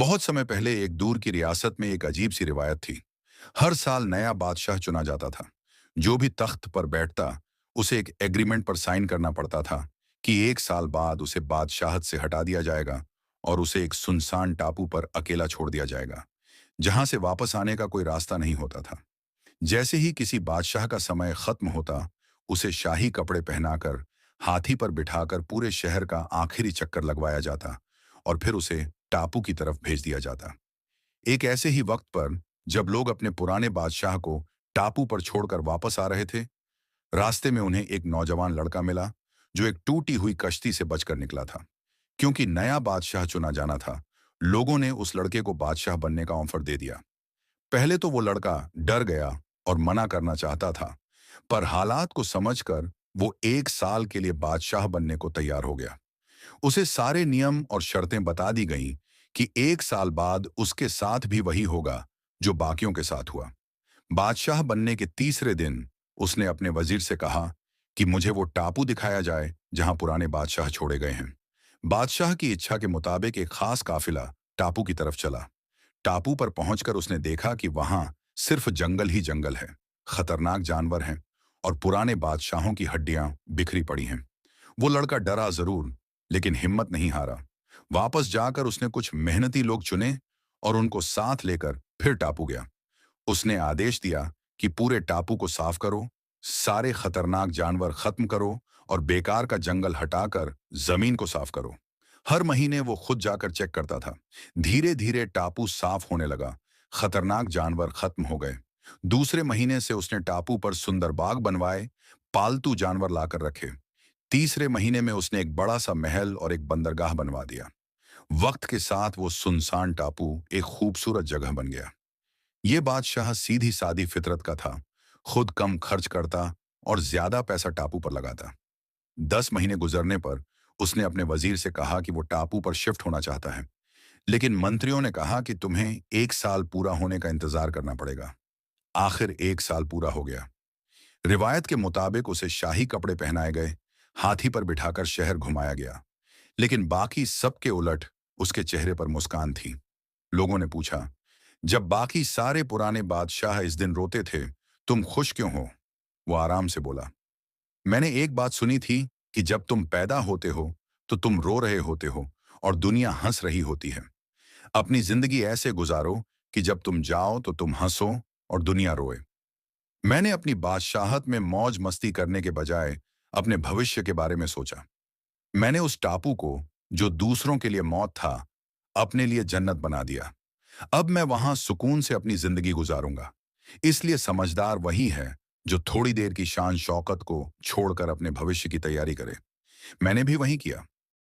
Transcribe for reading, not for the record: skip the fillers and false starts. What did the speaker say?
बहुत समय पहले एक दूर की रियासत में एक अजीब सी रिवायत थी। हर साल नया बादशाह चुना जाता था। जो भी तख्त पर बैठता, उसे एक एग्रीमेंट पर साइन करना पड़ता था कि 1 साल बाद उसे बादशाहत से हटा दिया जाएगा और उसे एक सुनसान टापू पर अकेला छोड़ दिया जाएगा, जहां से वापस आने का कोई रास्ता नहीं होता था। जैसे ही किसी बादशाह का समय खत्म होता, उसे शाही कपड़े पहनाकर, हाथी पर बिठाकर पूरे शहर का आखिरी चक्कर लगवाया जाता और फिर उसे टापू की तरफ भेज दिया जाता। एक ऐसे ही वक्त पर, जब लोग अपने पुराने बादशाह को टापू पर छोड़कर वापस आ रहे थे, रास्ते में उन्हें एक नौजवान लड़का मिला जो एक टूटी हुई कश्ती से बचकर निकला था। क्योंकि नया बादशाह चुना जाना था, लोगों ने उस लड़के को बादशाह बनने का ऑफर दे दिया। पहले तो वो लड़का डर गया और मना करना चाहता था, पर हालात को समझकर वो 1 साल के लिए बादशाह बनने को तैयार हो गया। उसे सारे नियम और शर्तें बता दी गईं कि 1 साल बाद उसके साथ भी वही होगा जो बाकियों के साथ हुआ। बादशाह बनने के तीसरे दिन उसने अपने वजीर से कहा कि मुझे वो टापू दिखाया जाए जहां पुराने बादशाह छोड़े गए हैं। बादशाह की इच्छा के मुताबिक एक खास काफिला टापू की तरफ चला। टापू पर पहुंचकर उसने देखा कि वहां सिर्फ जंगल ही जंगल है, खतरनाक जानवर हैं और पुराने बादशाहों की हड्डियां बिखरी पड़ी हैं। वो लड़का डरा जरूर, लेकिन हिम्मत नहीं हारा। वापस जाकर उसने कुछ मेहनती लोग चुने और उनको साथ लेकर फिर टापू गया। उसने आदेश दिया कि पूरे टापू को साफ करो, सारे खतरनाक जानवर खत्म करो और बेकार का जंगल हटाकर जमीन को साफ करो। हर महीने वो खुद जाकर चेक करता था। धीरे धीरे टापू साफ होने लगा, खतरनाक जानवर खत्म हो गए। दूसरे महीने से उसने टापू पर सुंदर बाग बनवाए, पालतू जानवर लाकर रखे। तीसरे महीने में उसने एक बड़ा सा महल और एक बंदरगाह बनवा दिया। वक्त के साथ वो सुनसान टापू एक खूबसूरत जगह बन गया। ये बादशाह सीधी सादी फितरत का था, खुद कम खर्च करता और ज्यादा पैसा टापू पर लगाता। 10 महीने गुजरने पर उसने अपने वजीर से कहा कि वो टापू पर शिफ्ट होना चाहता है, लेकिन मंत्रियों ने कहा कि तुम्हें 1 साल पूरा होने का इंतजार करना पड़ेगा। आखिर 1 साल पूरा हो गया। रिवायत के मुताबिक उसे शाही कपड़े पहनाए गए, हाथी पर बिठाकर शहर घुमाया गया, लेकिन बाकी सबके उलट उसके चेहरे पर मुस्कान थी। लोगों ने पूछा, जब बाकी सारे पुराने बादशाह इस दिन रोते थे, तुम खुश क्यों हो? वो आराम से बोला, मैंने एक बात सुनी थी कि जब तुम पैदा होते हो तो तुम रो रहे होते हो और दुनिया हंस रही होती है। अपनी जिंदगी ऐसे गुजारो कि जब तुम जाओ तो तुम हंसो और दुनिया रोए। मैंने अपनी बादशाहत में मौज मस्ती करने के बजाय अपने भविष्य के बारे में सोचा। मैंने उस टापू को, जो दूसरों के लिए मौत था, अपने लिए जन्नत बना दिया। अब मैं वहां सुकून से अपनी जिंदगी गुजारूंगा। इसलिए समझदार वही है जो थोड़ी देर की शान शौकत को छोड़कर अपने भविष्य की तैयारी करे। मैंने भी वही किया।